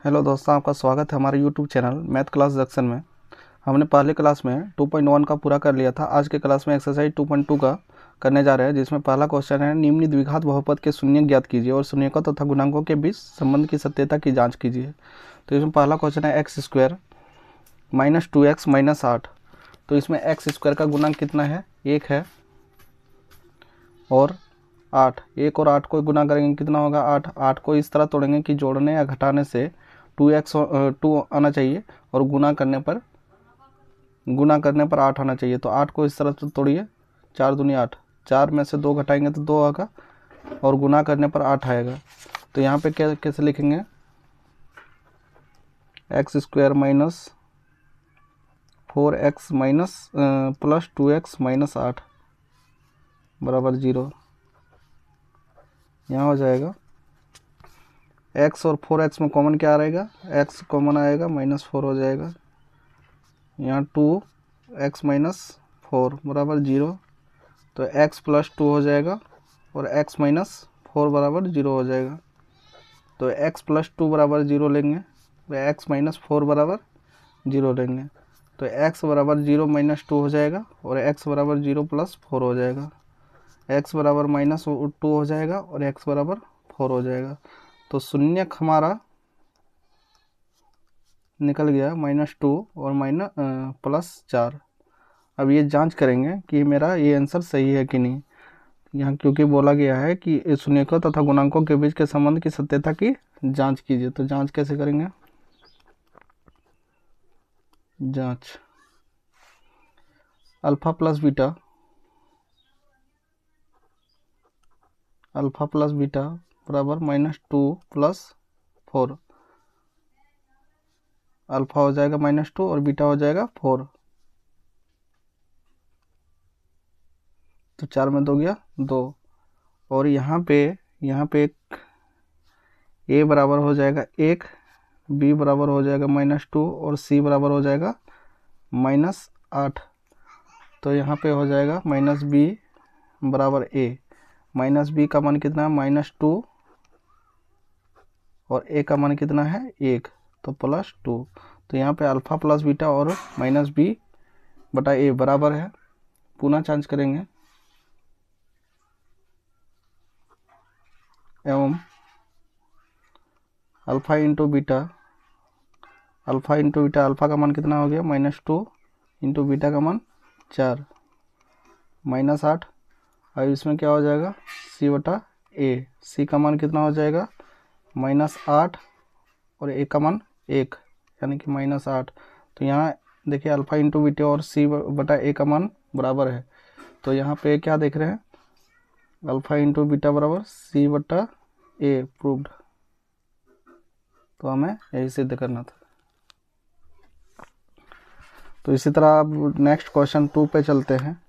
Hello दोस्तों, आपका स्वागत है हमारे YouTube channel math class junction में। हमने पहले क्लास में 2.1 का पूरा कर लिया था। आज के क्लास में एक्सरसाइज 2.2 का करने जा रहे हैं, जिसमें पहला क्वेश्चन है निम्न द्विघात बहुपद के शून्य ज्ञात कीजिए और शून्यकों तथा गुणांकों के बीच संबंध की सत्यता की जांच कीजिए। तो इसमें पहला क्वेश्चन है x square minus 2x minus 8। तो इसमें एक्स स्क्वायर का गुणांक कितना है? 1 है और 8। 1 और 8 को गुना करेंगे कितना होगा? 8। 8 को इस तरह तोड़ेंगे कि जोड़ने या घटाने से 2 आना चाहिए और गुना करने पर 8 आना चाहिए। तो 8 को इस तरह से तोड़िए, 4 दूनी 8, 4 में से 2 घटाएंगे तो 2 आएगा और गुना करने पर 8 आएगा। तो यहाँ पे कैसे लिखेंगे? X square minus 4x minus plus 2x minus 8 बराबर 0। यहाँ हो जाएगा x और 4x में कॉमन क्या रहेगा? x कॉमन आएगा, -4 हो जाएगा। यहाँ 2x माइनस 4 बराबर 0। तो x प्लस 2 हो जाएगा और x माइनस 4 बराबर 0 हो जाएगा। तो x प्लस 2 बराबर 0 लेंगे तो x माइनस 4 बराबर 0 लेंगे। तो x बराबर 0 माइनस 2 हो जाएगा और x बराबर 0 प्लस 4 हो जाएगा। x बराबर -2 हो जाएगा और x बराबर 4 हो जाएगा। तो शून्यक हमारा निकल गया -2 और +4। अब ये जांच करेंगे कि मेरा ये आंसर सही है कि नहीं। यहाँ क्योंकि बोला गया है कि शून्यकों तथा गुणांकों के बीच के संबंध की सत्यता की जांच कीजिए। तो जांच कैसे करेंगे? जांच अल्फा प्लस बीटा बराबर -2 प्लस 4। अल्फा हो जाएगा -2 और बीटा हो जाएगा 4। तो 4 में 2 गया 2। और यहाँ पे एक a बराबर हो जाएगा 1, b बराबर हो जाएगा -2 और c बराबर हो जाएगा -8। तो यहाँ पे हो जाएगा -b बराबर a। -b का मान कितना है? -2 और a का मान कितना है? 1, तो +2। तो यहाँ पे अल्फा प्लस बीटा और -b बटा a बराबर है। पुनः जांच करेंगे एवं अल्फा इंटू बीटा अल्फा का मान कितना हो गया? -2 इंटू बीटा का मान 4 -8। अब इसमें क्या हो जाएगा? c बटा a। c का मान कितना हो जाएगा? -8 और a का मान 1 यानी कि -8। तो यहाँ देखिए अल्फा इंटू बीटा और c बटा a का मान बराबर है। तो यहाँ पे क्या देख रहे हैं? अल्फा इंटू बीटा बराबर c बटा a प्रूव्ड। तो हमें यही सिद्ध करना था। तो इसी तरह अब नेक्स्ट क्वेश्चन 2 पे चलते हैं।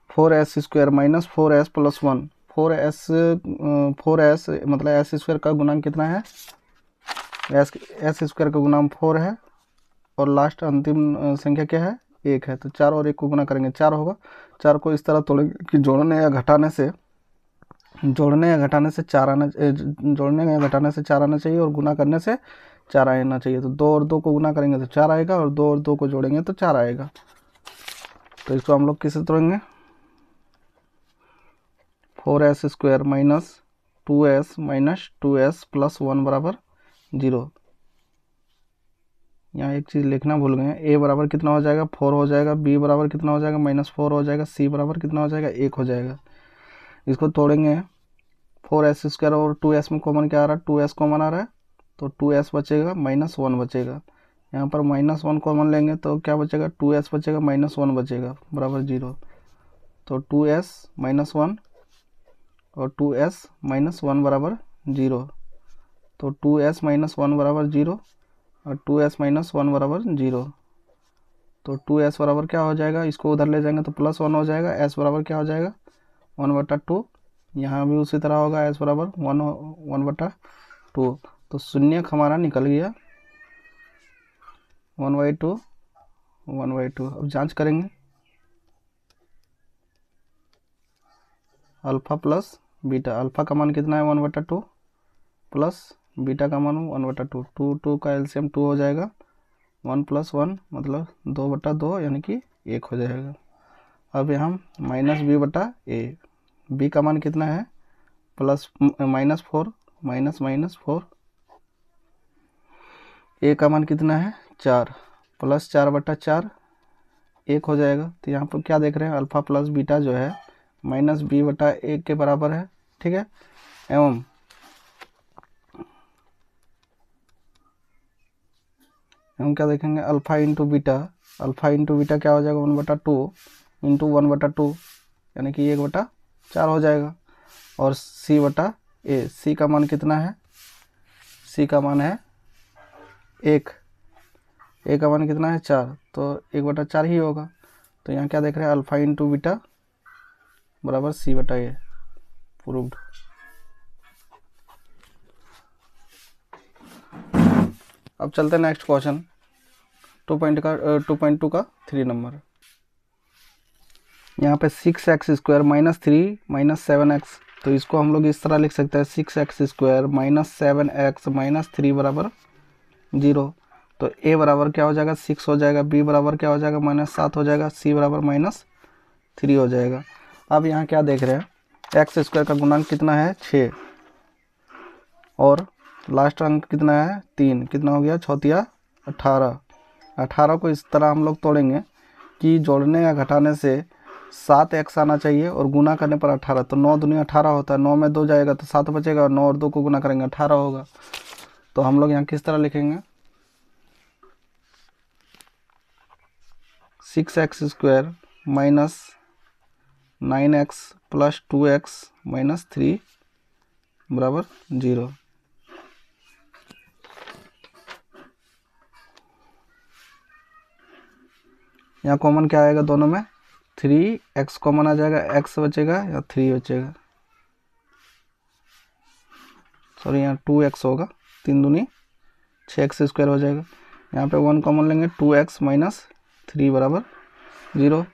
4s square minus 4s plus 1। 4s मतलब एस स्क्वायर का गुणांक कितना है? एस स्क्वायर का गुणांक 4 है और लास्ट अंतिम संख्या क्या है? 1 है। तो 4 और 1 को गुना करेंगे 4 होगा। 4 को इस तरह तोड़ेंगे कि जोड़ने या घटाने से 4 आना चाहिए और गुना करने से 4 आना चाहिए। तो 2 और 2 को गुना करेंगे तो 4 आएगा और 2 और 2 को जोड़ेंगे तो 4 आएगा। तो इसको हम लोग किससे तोड़ेंगे? 4s square minus 2s plus 1 बराबर 0। यहाँ एक चीज़ लिखना भूल गए हैं। a बराबर कितना हो जाएगा? 4 हो जाएगा। b बराबर कितना हो जाएगा? -4 हो जाएगा। c बराबर कितना हो जाएगा? 1 हो जाएगा। इसको तोड़ेंगे 4s स्क्वायर और 2s में कॉमन क्या आ रहा है? 2s कॉमन आ रहा है तो 2s बचेगा, -1 बचेगा। यहाँ पर -1 कॉमन लेंगे तो क्या बचेगा? 2s बचेगा, -1 बचेगा बराबर 0। तो 2s -1 और 2s -1 बराबर 0। तो 2s -1 बराबर 0 और 2s -1 बराबर 0। तो 2s बराबर क्या हो जाएगा? इसको उधर ले जाएंगे तो +1 हो जाएगा। s बराबर क्या हो जाएगा? 1/2। यहाँ भी उसी तरह होगा, s बराबर 1/2। तो शून्यक हमारा निकल गया 1/2। अब जांच करेंगे अल्फा प्लस बीटा। अल्फा का मान कितना है? 1/2 प्लस बीटा का मान 1/2, 2 का एलसीएम 2 हो जाएगा, 1 + 1 मतलब 2/2 यानी कि 1 हो जाएगा। अब यहाँ -b/a, b का मान कितना है -4 -4, a का मान कितना है 4 +4/4 1 हो जाएगा। तो यहाँ पर क्या देख रहे हैं, अल्फा प्लस बीटा जो है -b/a के बराबर है, ठीक है। एवं हम क्या देखेंगे, अल्फा इंटू बीटा क्या हो जाएगा 1/2 इंटू 1/2 यानी कि 1/4 हो जाएगा। और c/a, c का मान कितना है, c का मान है 1, a का मान कितना है 4, तो 1/4 ही होगा। तो यहाँ क्या देख रहे हैं, अल्फा इंटू बीटा बराबर c/a, प्रूव्ड। अब चलते हैं नेक्स्ट क्वेश्चन 2.2 का 3 नंबर। यहाँ पे 6x² -3 -7x, तो इसको हम लोग इस तरह लिख सकते हैं 6x² -7x -3 बराबर 0। तो a बराबर क्या हो जाएगा 6 हो जाएगा, b बराबर क्या हो जाएगा -7 हो जाएगा, c बराबर -3 हो जाएगा। अब यहाँ क्या देख रहे हैं, x² का गुणांक कितना है 6 और लास्ट अंक कितना है 3, कितना हो गया 6 × 18। 18 को इस तरह हम लोग तोड़ेंगे कि जोड़ने या घटाने से 7x आना चाहिए और गुना करने पर 18, तो 9 दूनी 18 होता है, 9 में 2 जाएगा तो 7 बचेगा और 9 और 2 को गुना करेंगे 18 होगा। तो हम लोग यहाँ किस तरह लिखेंगे, 6x² -9x + 2x -3 बराबर 0। यहाँ कॉमन क्या आएगा दोनों में, 3x कॉमन आ जाएगा, x बचेगा या 3 बचेगा, सॉरी यहाँ 2x होगा, 3 दूनी 6x² हो जाएगा। यहाँ पे 1 कॉमन लेंगे, 2x - 3 बराबर 0,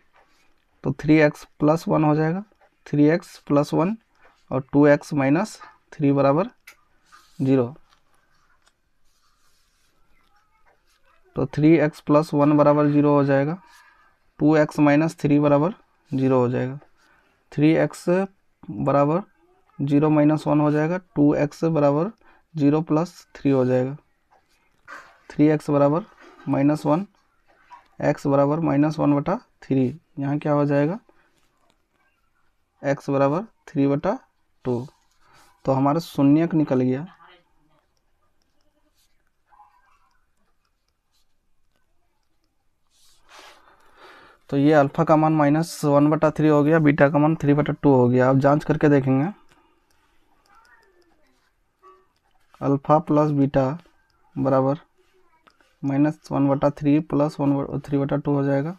तो 3x + 1 हो जाएगा, 3x + 1 और 2x - 3 बराबर 0। तो 3x + 1 बराबर 0 हो जाएगा, 2x - 3 बराबर 0 हो जाएगा, 3x बराबर 0 - 1 हो जाएगा, 2x बराबर 0 + 3 हो जाएगा, 3x बराबर -1, x बराबर -1/3। यहाँ क्या हो जाएगा, x बराबर 3/2। तो हमारा शून्यक निकल गया। तो ये अल्फा का मान -1/3 हो गया, बीटा का मान 3/2 हो गया। अब जांच करके देखेंगे, अल्फा प्लस बीटा बराबर -1/3 + 3/2 हो जाएगा।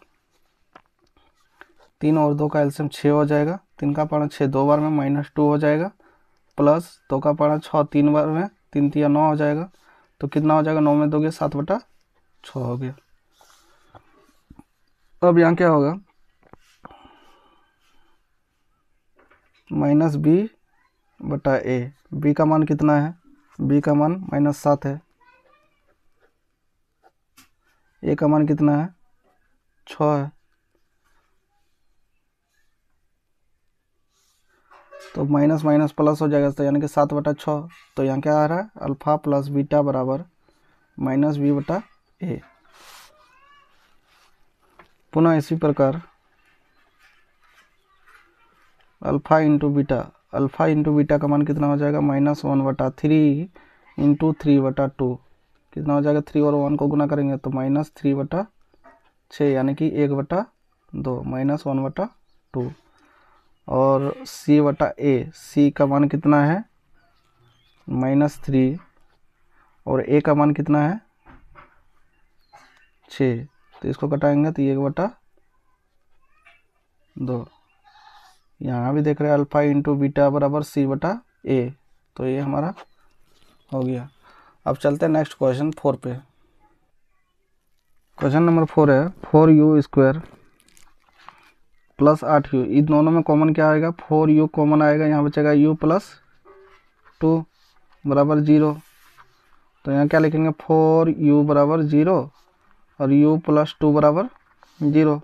3 और 2 का एलसीएम 6 हो जाएगा, 3 का पारा 6 2 बार में -2 हो जाएगा, प्लस 2 का पारा 6 3 बार में 3 × 9 हो जाएगा। तो कितना हो जाएगा, 9 में 2 7/6 हो गया। अब यहाँ क्या होगा, -b/a, b का मान कितना है, b का मान -7 है, a का मान कितना है 6 है, तो माइनस माइनस प्लस हो जाएगा, तो यानी कि 7/6। तो यहाँ क्या आ रहा है, अल्फा प्लस बीटा बराबर -b/a। पुनः इसी प्रकार अल्फा इंटू बीटा का मान कितना हो जाएगा -1/3 इंटू 3/2, कितना हो जाएगा, 3 और 1 को गुना करेंगे तो -3/6 यानी कि 1/2 -1/2। और c का मान कितना है -3 और a का मान कितना है 6, तो इसको घटाएंगे तो 1/2। यहाँ भी देख रहे हैं अल्फा इंटू बीटा बराबर c/a, तो ये हमारा हो गया। अब चलते हैं नेक्स्ट क्वेश्चन 4 पे। क्वेश्चन नंबर 4 है 4u² + 8u, इन दोनों में कॉमन क्या आएगा, 4u कॉमन आएगा, यहाँ बचेगा u + 2 बराबर 0। तो यहाँ क्या लिखेंगे 4u बराबर 0 और u प्लस 2 बराबर 0।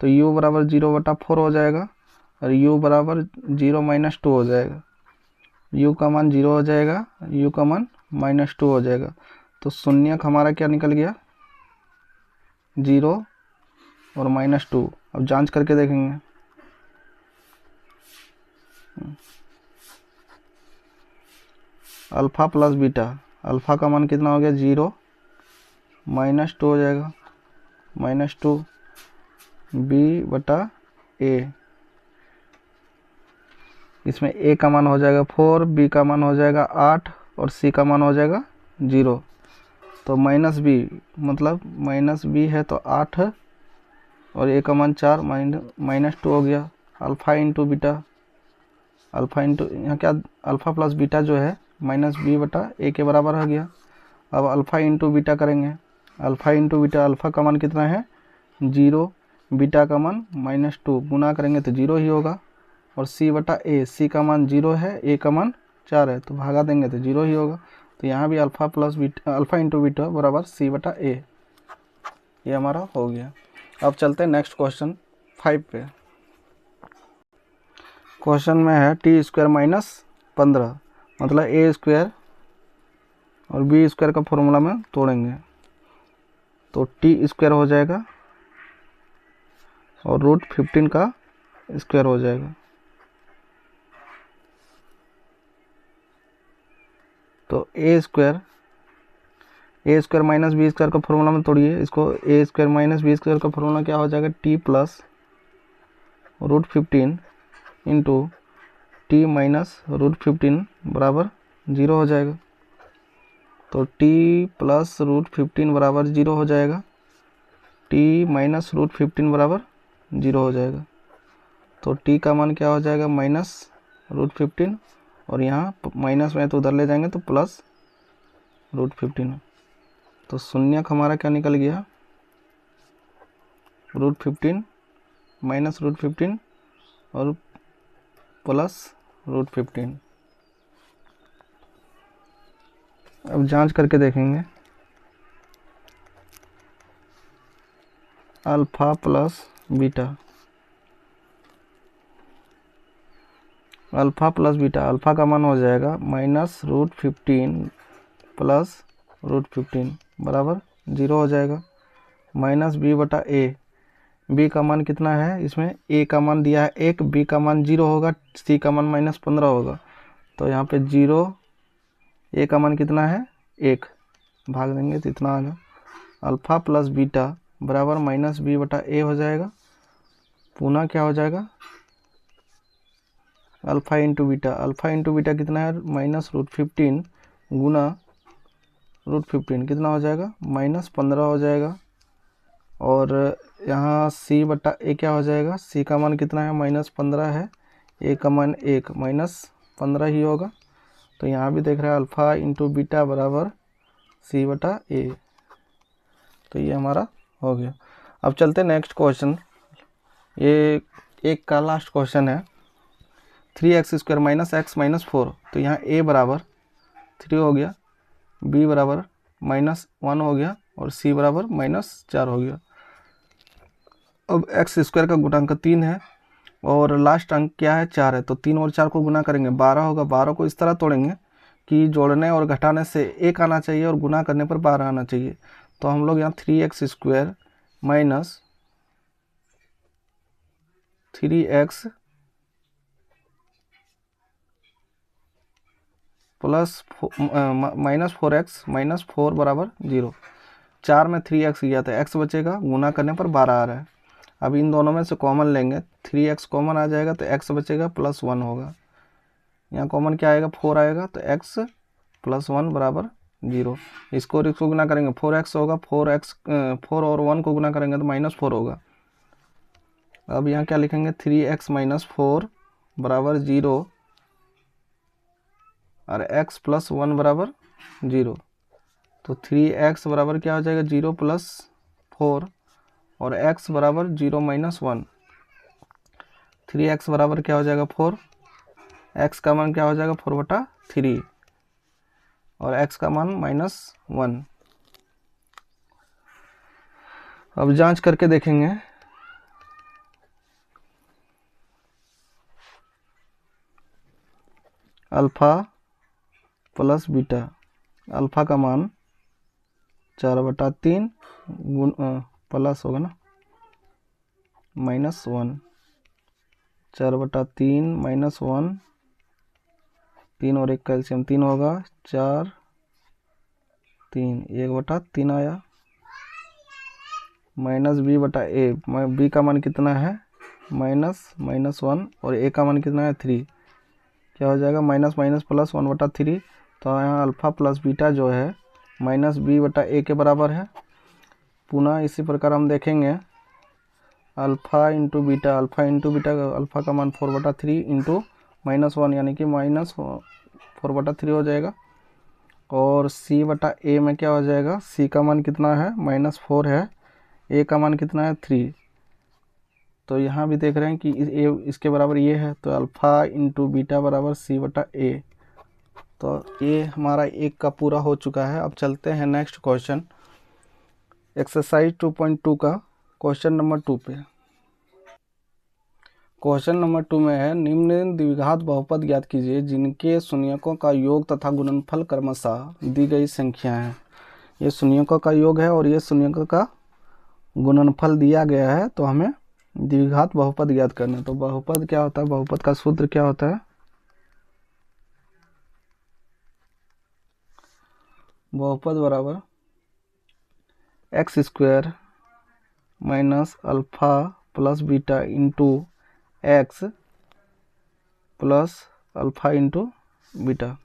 तो u बराबर 0 बटा 4 हो जाएगा और u बराबर 0 माइनस 2 हो जाएगा। u का मान 0 हो जाएगा, u का मान माइनस 2 हो जाएगा। तो शून्यक हमारा क्या निकल गया 0 और माइनस 2। अब जांच करके देखेंगे। अल्फ़ा प्लस बीटा, अल्फ़ा का मान कितना हो गया 0 माइनस 2 हो जाएगा, माइनस 2 बी बटा ए। इसमें ए का मान हो जाएगा 4, बी का मान हो जाएगा 8 और सी का मान हो जाएगा 0। तो माइनस बी मतलब माइनस बी है तो 8 और ए का मान 4 माइनस 2 हो गया। Alpha into beta, alpha into यहाँ क्या अल्फ़ा प्लस बीटा जो है माइनस बी बटा ए के बराबर हो गया। अब अल्फ़ा इंटू बीटा करेंगे, अल्फ़ा इंटू बीटा, अल्फ़ा का मान कितना है 0, बीटा का मान माइनस 2, गुना करेंगे तो 0 ही होगा। और सी बटा ए, सी का मान 0 है, ए का मान 4 है, तो भागा देंगे तो 0 ही होगा। तो यहाँ भी alpha plus beta, alpha into beta बराबर सी बटा ए, ये हमारा हो गया। अब चलते हैं नेक्स्ट क्वेश्चन 5 पे। क्वेश्चन में है टी स्क्वायर माइनस 15, मतलब ए स्क्वायर और बी स्क्वायर का फॉर्मूला में तोड़ेंगे तो टी स्क्वायर हो जाएगा और रूट 15 का स्क्वायर हो जाएगा। तो a square minus b square का फॉर्मूला में तोड़िए इसको। A square minus b square का फॉर्मूला क्या हो जाएगा t plus root 15 into t minus root 15 बराबर 0 हो जाएगा। तो टी प्लस रूट 15 बराबर 0 हो जाएगा, टी माइनस रूट 15 बराबर 0 हो जाएगा। तो टी का मान क्या हो जाएगा माइनस रूट 15 और यहाँ माइनस में तो उधर ले जाएंगे तो प्लस रूट 15। तो शून्यक हमारा क्या निकल गया रूट 15 माइनस रूट 15 और प्लस रूट 15। अब जांच करके देखेंगे। Alpha plus beta, alpha plus beta, alpha का मान हो जाएगा माइनस रूट 15 प्लस रूट 15 बराबर 0 हो जाएगा। माइनस बी बटा ए, बी का मान कितना है इसमें ए का मान दिया है 1, बी का मान 0 होगा, सी का मान माइनस 15 होगा। तो यहाँ पे 0, ए का मान कितना है 1, भाग देंगे तो इतना आएगा। अल्फ़ा प्लस बीटा बराबर माइनस बी बटा ए हो जाएगा। पुनः क्या हो जाएगा alpha into beta, alpha into beta कितना है माइनस रूट 15 गुना रूट 15 कितना हो जाएगा माइनस 15 हो जाएगा। और यहाँ सी बटा ए क्या हो जाएगा, सी का मान कितना है माइनस 15 है, ए का मान 1, माइनस 15 ही होगा। तो यहाँ भी देख रहे हैं अल्फ़ा इंटू बीटा बराबर सी बटा ए। तो ये हमारा हो गया। अब चलते नेक्स्ट क्वेश्चन, ये एक का लास्ट क्वेश्चन है 3x square minus x minus 4। तो यहाँ a बराबर 3 हो गया, b बराबर माइनस 1 हो गया और c बराबर माइनस 4 हो गया। अब एक्स स्क्वायर का गुणांक 3 है और लास्ट अंक क्या है 4 है, तो 3 और 4 को गुना करेंगे 12 होगा। 12 को इस तरह तोड़ेंगे कि जोड़ने और घटाने से 1 आना चाहिए और गुना करने पर 12 आना चाहिए। तो हम लोग यहाँ 3x square minus 3x plus minus 4x minus 4 बराबर 0। 4 में 3x गया था, x बचेगा, गुना करने पर 12 आ रहा है। अब इन दोनों में से कॉमन लेंगे, 3x कॉमन आ जाएगा तो x बचेगा प्लस 1 होगा। यहाँ कॉमन क्या आएगा 4 आएगा तो x प्लस 1 बराबर 0। इसको और इसको गुना करेंगे 4x होगा, 4 और 1 को गुना करेंगे तो माइनस 4 होगा। अब यहाँ क्या लिखेंगे 3x माइनस 4 बराबर 0 और x प्लस 1 बराबर 0। तो 3x बराबर क्या हो जाएगा 0 प्लस 4 और x बराबर 0 माइनस 1। 3x बराबर क्या हो जाएगा 4, x का मान क्या हो जाएगा 4 बटा 3 और x का मान -1। अब जांच करके देखेंगे। अल्फ़ा प्लस बीटा, अल्फ़ा का मान 4/3 गुण प्लस होगा ना -1, 4/3 -1, 3 और 1 का एलसीएम 3 होगा, 4 3, 1/3 आया, -b/a, b का मान कितना है -1 और a का मान कितना है 3, क्या हो जाएगा माइनस माइनस प्लस 1/3। तो यहाँ अल्फ़ा प्लस बीटा जो है -b/a के बराबर है। पुनः इसी प्रकार हम देखेंगे अल्फ़ा इंटू बीटा, अल्फ़ा का मान 4/3 इंटू -1 यानी कि -4/3 हो जाएगा। और c/a में क्या हो जाएगा, c का मान कितना है -4 है, a का मान कितना है 3। तो यहाँ भी देख रहे हैं कि इसके बराबर ये है, तो अल्फ़ा इंटू बीटा बराबर c/a। तो ये हमारा 1 का पूरा हो चुका है। अब चलते हैं नेक्स्ट क्वेश्चन, एक्सरसाइज 2.2 का क्वेश्चन नंबर 2 पे। क्वेश्चन नंबर 2 में है, निम्न द्विघात बहुपद ज्ञात कीजिए जिनके शून्यकों का योग तथा गुणनफल क्रमशः दी गई संख्या है। ये शून्यकों का योग है और ये शून्यकों का गुणनफल दिया गया है। तो हमें द्विघात बहुपद ज्ञात करना है। तो बहुपद क्या होता है, बहुपद का सूत्र क्या होता है, बहुपद बराबर x² minus alpha plus beta into x plus alpha into beta.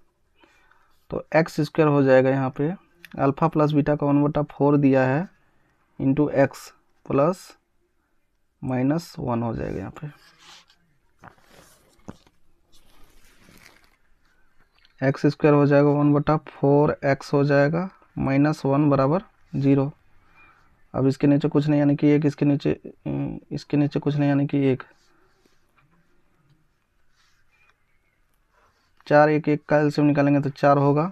तो x² हो जाएगा, यहाँ पे अल्फ़ा प्लस बीटा का 1/4 दिया है इंटू एक्स प्लस -1 हो जाएगा। यहाँ पे x² हो जाएगा 1/4 x हो जाएगा -1 बराबर 0। अब इसके नीचे कुछ नहीं यानी कि 1, इसके नीचे कुछ नहीं यानी कि 1, 4 1 1 का एलसीएम निकालेंगे तो 4 होगा।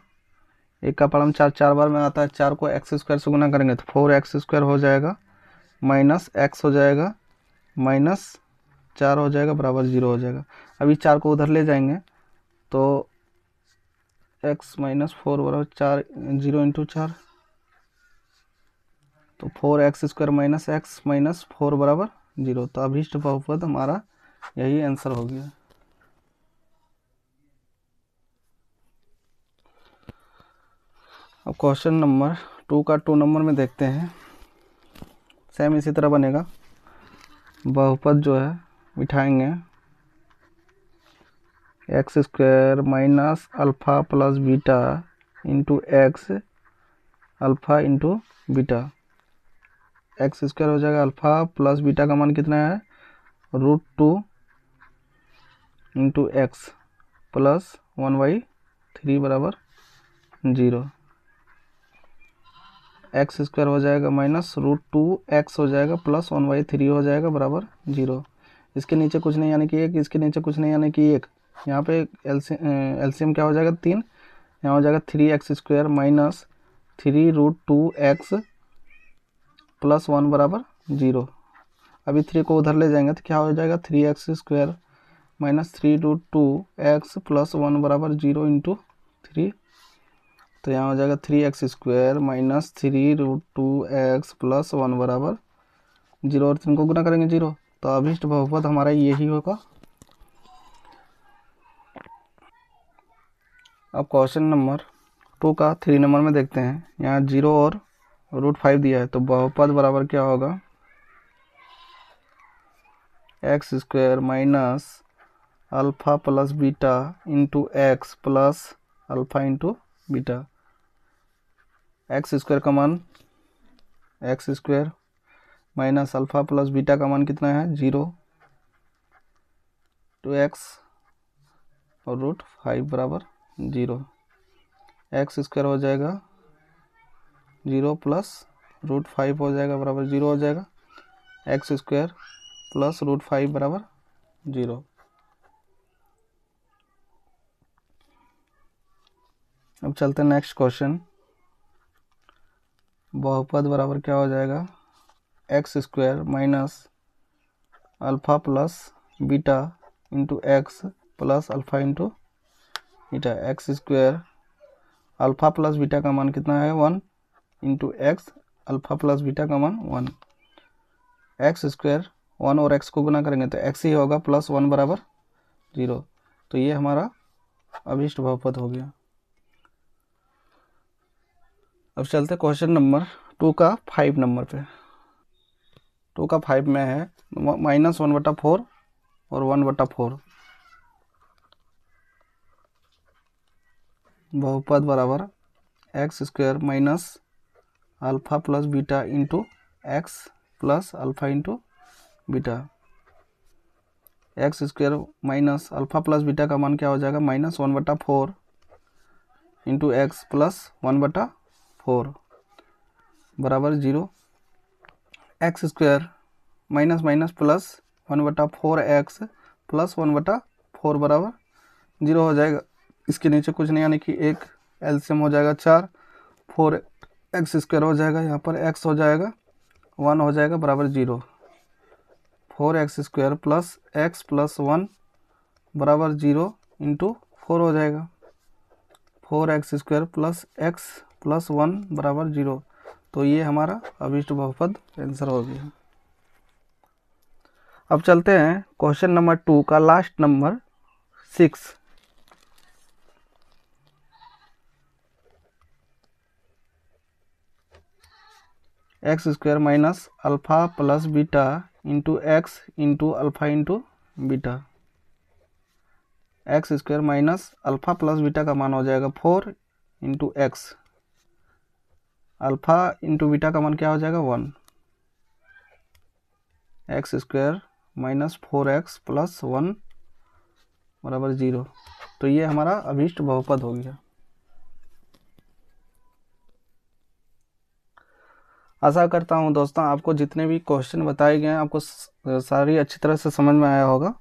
1 का पढ़म 4 बार में आता है, 4 को x² से गुना करेंगे तो 4x² हो जाएगा, माइनस x हो जाएगा, -4 हो जाएगा बराबर 0 हो जाएगा। अभी 4 को उधर ले जाएंगे तो x -4 बराबर 4, 0 इंटू 4, तो 4x² माइनस x -4 बराबर 0। तो अभीष्ट बहुपद हमारा यही आंसर हो गया। अब क्वेश्चन नंबर 2 का 2 नंबर में देखते हैं। सेम इसी तरह बनेगा, बहुपद जो है बिठाएंगे x² minus alpha plus beta into x alpha into beta. x² हो जाएगा, अल्फ़ा प्लस बीटा का मान कितना है √2 इंटू एक्स प्लस 1/3 बराबर 0। x² हो जाएगा माइनस √2x हो जाएगा प्लस 1/3 हो जाएगा बराबर 0। इसके नीचे कुछ नहीं यानी कि 1, इसके नीचे कुछ नहीं यानी कि 1। यहाँ पे एलसीएम क्या हो जाएगा 3, यहाँ हो जाएगा 3x² माइनस 3√2x प्लस 1 बराबर 0। अभी 3 को उधर ले जाएंगे तो क्या हो जाएगा 3x² माइनस 3√2x प्लस 1 बराबर 0 इंटू 3। तो यहाँ हो जाएगा 3x² माइनस 3√2x प्लस 1 बराबर 0 और 3 को गुना करेंगे 0। तो अभीष्ट बहुपद हमारा यही होगा। अब क्वेश्चन नंबर 2 का 3 नंबर में देखते हैं। यहाँ 0 और √5 दिया है, तो बहुपद बराबर क्या होगा x² minus alpha plus beta into x plus alpha into beta. x² का मान x² minus alpha plus beta का मान कितना है 0, 2x और √5 बराबर 0। x² हो जाएगा 0 प्लस √5 हो जाएगा बराबर 0 हो जाएगा, x² प्लस √5 बराबर 0। अब चलते हैं नेक्स्ट क्वेश्चन। बहुपद बराबर क्या हो जाएगा, x square minus alpha plus beta into x plus alpha into beta. X square alpha plus beta का मान कितना है 1 into x alpha plus beta का मान 1। एक्स स्क्वायर 1 और एक्स को गुना करेंगे तो एक्स ही होगा, प्लस 1 बराबर 0। तो ये हमारा अभीष्ट बहुपद हो गया। अब चलते क्वेश्चन नंबर 2 का 5 नंबर पे। 2 का 5 में है -1/4 और 1/4। बहुपद बराबर x square minus alpha plus beta into x plus alpha into beta. X square minus alpha plus beta का मान क्या हो जाएगा, -1/4 इंटू एक्स प्लस 1/4 बराबर 0। X square minus minus plus 1/4 x plus 1/4 बराबर 0 हो जाएगा। इसके नीचे कुछ नहीं, यानी कि एक एलसीएम हो जाएगा 4, 4 एक्स स्क्वायर हो जाएगा, यहाँ पर एक्स हो जाएगा 1 हो जाएगा बराबर 0। 4 x square plus x plus 1 बराबर 0 इंटू 4 हो जाएगा। 4 x square plus x plus 1 बराबर 0। तो ये हमारा अभीष्ट बहुपद आंसर हो गया। अब चलते हैं क्वेश्चन नंबर 2 का last number 6। X square minus alpha plus beta into x into alpha into beta. X square minus alpha plus beta का मान हो जाएगा 4 into x, alpha into beta का मान क्या हो जाएगा 1। X square minus 4x plus 1 बराबर 0। तो ये हमारा अभीष्ट बहुपद हो गया। आशा करता हूँ दोस्तों आपको जितने भी क्वेश्चन बताए गए हैं आपको सारी अच्छी तरह से समझ में आया होगा।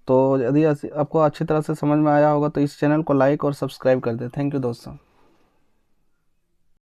तो यदि आपको अच्छी तरह से समझ में आया होगा तो इस चैनल को लाइक और सब्सक्राइब कर दें। थैंक यू दोस्तों।